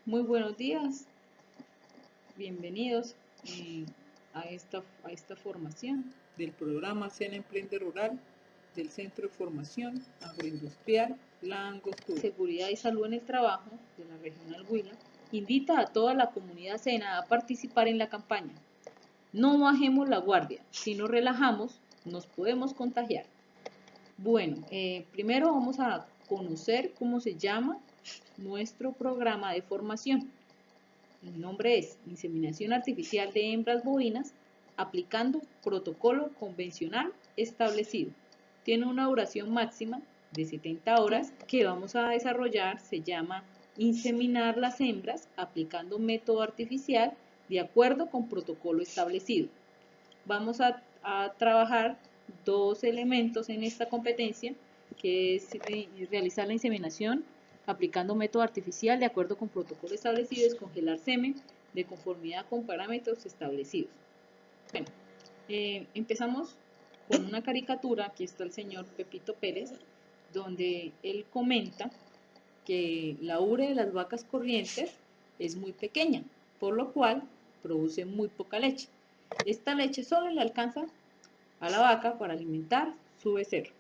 Muy buenos días, bienvenidos a esta formación del programa Sena Emprende Rural del Centro de Formación Agroindustrial La Angostura. Seguridad y Salud en el Trabajo de la Regional Huila invita a toda la comunidad Sena a participar en la campaña. No bajemos la guardia, si nos relajamos nos podemos contagiar. Bueno, primero vamos a conocer cómo se llama nuestro programa de formación. El nombre es Inseminación Artificial de Hembras Bovinas aplicando protocolo convencional establecido. Tiene una duración máxima de 70 horas que vamos a desarrollar. Se llama Inseminar las hembras aplicando método artificial de acuerdo con protocolo establecido. Vamos a trabajar dos elementos en esta competencia, que es realizar la inseminación aplicando método artificial de acuerdo con protocolo establecido, es congelar semen de conformidad con parámetros establecidos. Bueno, empezamos con una caricatura. Aquí está el señor Pepito Pérez, donde él comenta que la ubre de las vacas corrientes es muy pequeña, por lo cual produce muy poca leche. Esta leche solo le alcanza a la vaca para alimentar su becerro.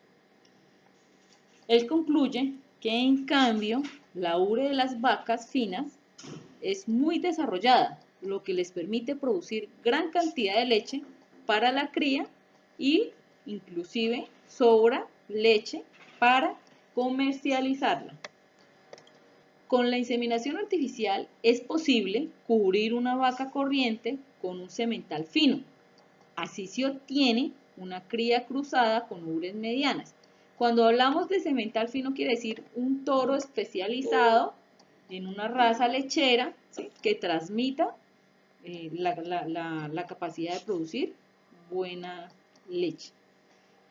Él concluye que en cambio la ubre de las vacas finas es muy desarrollada, lo que les permite producir gran cantidad de leche para la cría y inclusive sobra leche para comercializarla. Con la inseminación artificial es posible cubrir una vaca corriente con un semental fino. Así se obtiene una cría cruzada con ubres medianas. Cuando hablamos de semental fino quiere decir un toro especializado en una raza lechera, ¿sí?, que transmita la capacidad de producir buena leche.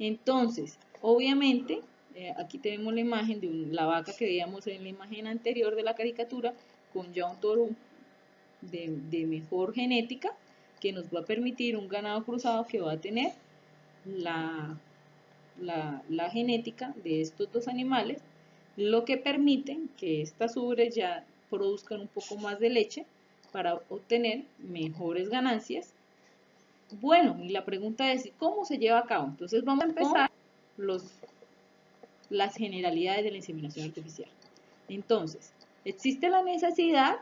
Entonces, obviamente, aquí tenemos la imagen de la vaca que veíamos en la imagen anterior de la caricatura, con ya un toro de mejor genética, que nos va a permitir un ganado cruzado que va a tener la genética de estos dos animales, lo que permite que estas ubres ya produzcan un poco más de leche para obtener mejores ganancias. Bueno, y la pregunta es, ¿cómo se lleva a cabo? Entonces vamos a empezar las generalidades de la inseminación artificial. Entonces, existe la necesidad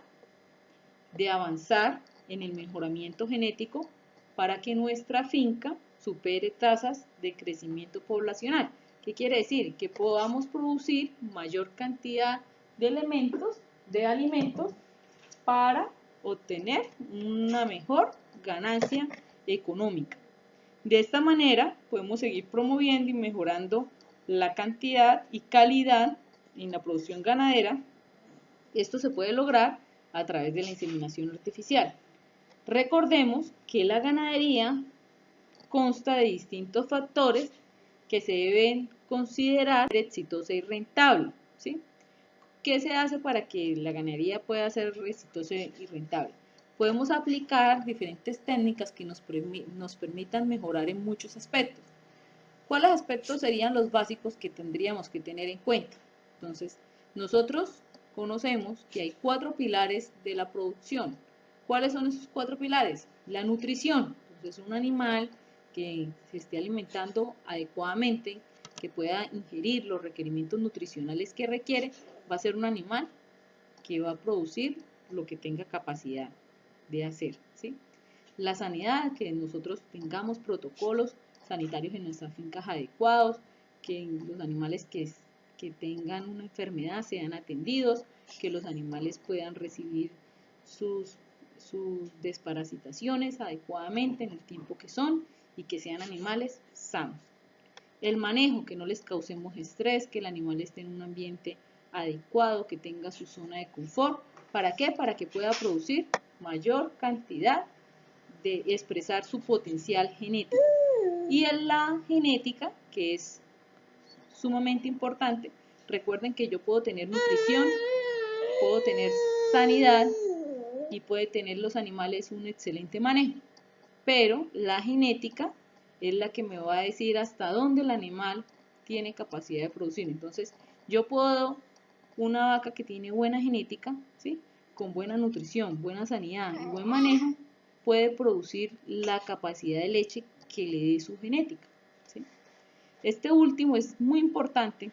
de avanzar en el mejoramiento genético para que nuestra finca supere tasas de crecimiento poblacional. ¿Qué quiere decir? Que podamos producir mayor cantidad de elementos, de alimentos, para obtener una mejor ganancia económica. De esta manera podemos seguir promoviendo y mejorando la cantidad y calidad en la producción ganadera. Esto se puede lograr a través de la inseminación artificial. Recordemos que la ganadería consta de distintos factores que se deben considerar exitosa y rentable, ¿sí? ¿Qué se hace para que la ganadería pueda ser exitosa y rentable? Podemos aplicar diferentes técnicas que nos permitan mejorar en muchos aspectos. ¿Cuáles aspectos serían los básicos que tendríamos que tener en cuenta? Entonces, nosotros conocemos que hay 4 pilares de la producción. ¿Cuáles son esos 4 pilares? La nutrición. Entonces, un animal que se esté alimentando adecuadamente, que pueda ingerir los requerimientos nutricionales que requiere, va a ser un animal que va a producir lo que tenga capacidad de hacer, ¿sí? La sanidad, que nosotros tengamos protocolos sanitarios en nuestras fincas adecuados, que los animales que tengan una enfermedad sean atendidos, que los animales puedan recibir sus desparasitaciones adecuadamente en el tiempo que son y que sean animales sanos. El manejo, que no les causemos estrés, que el animal esté en un ambiente adecuado, que tenga su zona de confort. ¿Para qué? Para que pueda producir mayor cantidad de expresar su potencial genético. Y en la genética, que es sumamente importante, recuerden que yo puedo tener nutrición, puedo tener sanidad y puede tener los animales un excelente manejo, pero la genética es la que me va a decir hasta dónde el animal tiene capacidad de producir. Entonces, yo puedo, una vaca que tiene buena genética, ¿sí?, con buena nutrición, buena sanidad y buen manejo, puede producir la capacidad de leche que le dé su genética, ¿sí? Este último es muy importante.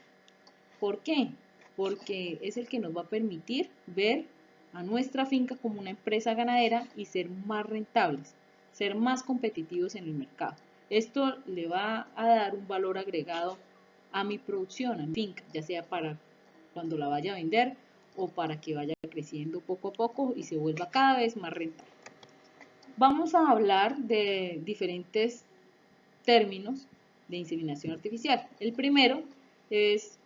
¿Por qué? Porque es el que nos va a permitir ver a nuestra finca como una empresa ganadera y ser más rentables, ser más competitivos en el mercado. Esto le va a dar un valor agregado a mi producción, a mi finca, ya sea para cuando la vaya a vender o para que vaya creciendo poco a poco y se vuelva cada vez más rentable. Vamos a hablar de diferentes términos de inseminación artificial. El primero es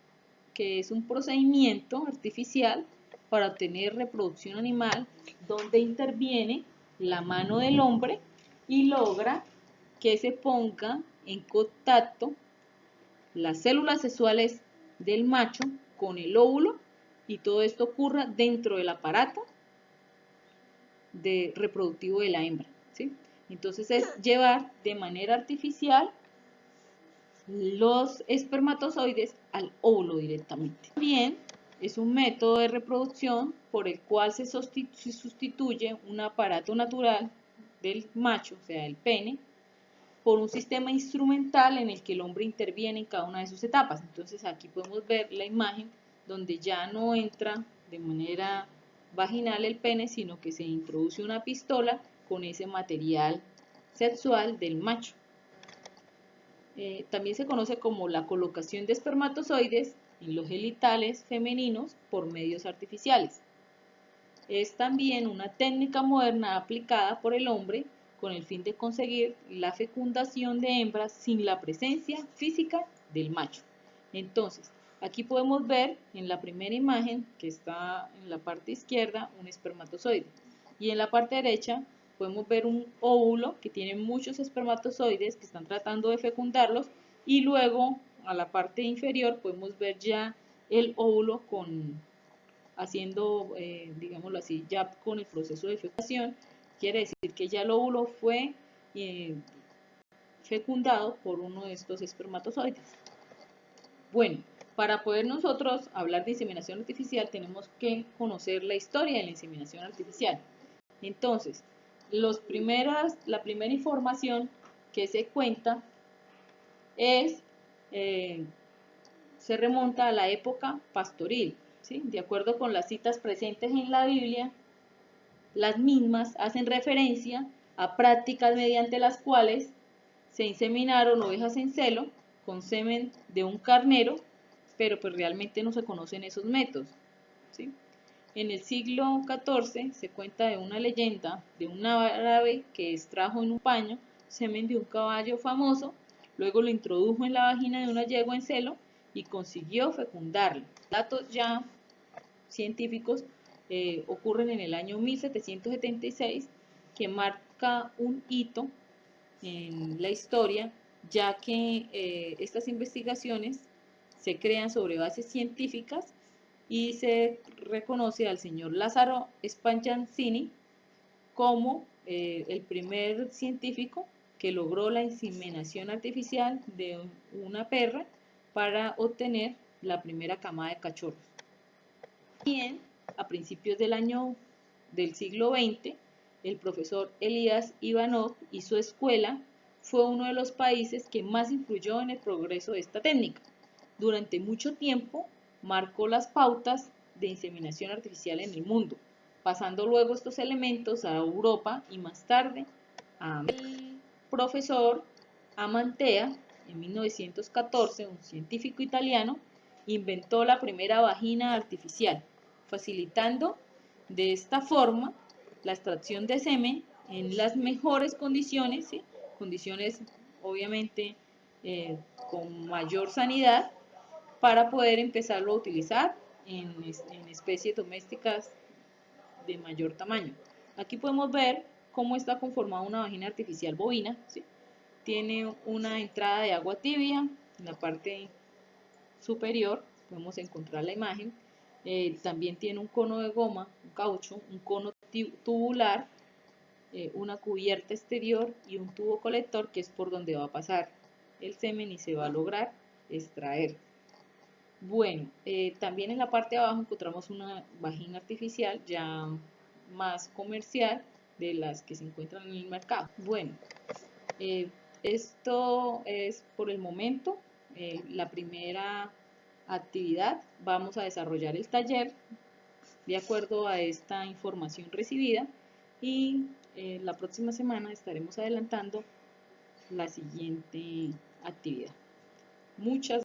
que es un procedimiento artificial para obtener reproducción animal donde interviene la mano del hombre y logra que se ponga en contacto las células sexuales del macho con el óvulo y todo esto ocurra dentro del aparato reproductivo de la hembra, ¿sí? Entonces es llevar de manera artificial los espermatozoides al óvulo directamente. También es un método de reproducción por el cual se sustituye un aparato natural del macho, o sea, el pene, por un sistema instrumental en el que el hombre interviene en cada una de sus etapas. Entonces aquí podemos ver la imagen donde ya no entra de manera vaginal el pene, sino que se introduce una pistola con ese material sexual del macho. También se conoce como la colocación de espermatozoides en los genitales femeninos por medios artificiales. Es también una técnica moderna aplicada por el hombre con el fin de conseguir la fecundación de hembras sin la presencia física del macho. Entonces, aquí podemos ver en la primera imagen, que está en la parte izquierda, un espermatozoide. Y en la parte derecha podemos ver un óvulo que tiene muchos espermatozoides que están tratando de fecundarlos. Y luego, a la parte inferior, podemos ver ya el óvulo haciendo, digámoslo así, ya con el proceso de fecundación. Quiere decir que ya el óvulo fue fecundado por uno de estos espermatozoides. Bueno, para poder nosotros hablar de inseminación artificial tenemos que conocer la historia de la inseminación artificial. Entonces, la primera información que se cuenta se remonta a la época pastoril, ¿sí? De acuerdo con las citas presentes en la Biblia, las mismas hacen referencia a prácticas mediante las cuales se inseminaron ovejas en celo con semen de un carnero, pero pues realmente no se conocen esos métodos, ¿sí? En el siglo XIV se cuenta de una leyenda de un árabe que extrajo en un paño semen de un caballo famoso, luego lo introdujo en la vagina de una yegua en celo y consiguió fecundarlo. Datos ya científicos ocurren en el año 1776, que marca un hito en la historia, ya que estas investigaciones se crean sobre bases científicas y se reconoce al señor Lázaro Spallanzini como el primer científico que logró la inseminación artificial de una perra para obtener la primera camada de cachorros. También, a principios del siglo XX, el profesor Elías Ivanov y su escuela fue uno de los países que más influyó en el progreso de esta técnica. Durante mucho tiempo marcó las pautas de inseminación artificial en el mundo, pasando luego estos elementos a Europa y más tarde a América. El profesor Amantea, en 1914, un científico italiano, inventó la primera vagina artificial, facilitando de esta forma la extracción de semen en las mejores condiciones, ¿sí? Condiciones obviamente con mayor sanidad, para poder empezarlo a utilizar en especies domésticas de mayor tamaño. Aquí podemos ver cómo está conformada una vagina artificial bovina, ¿sí? Tiene una entrada de agua tibia en la parte superior, podemos encontrar la imagen. También tiene un cono de goma, un caucho, un cono tubular, una cubierta exterior y un tubo colector que es por donde va a pasar el semen y se va a lograr extraer. Bueno, también en la parte de abajo encontramos una vagina artificial ya más comercial de las que se encuentran en el mercado. Bueno, esto es por el momento la primera actividad. Vamos a desarrollar el taller de acuerdo a esta información recibida y la próxima semana estaremos adelantando la siguiente actividad. Muchas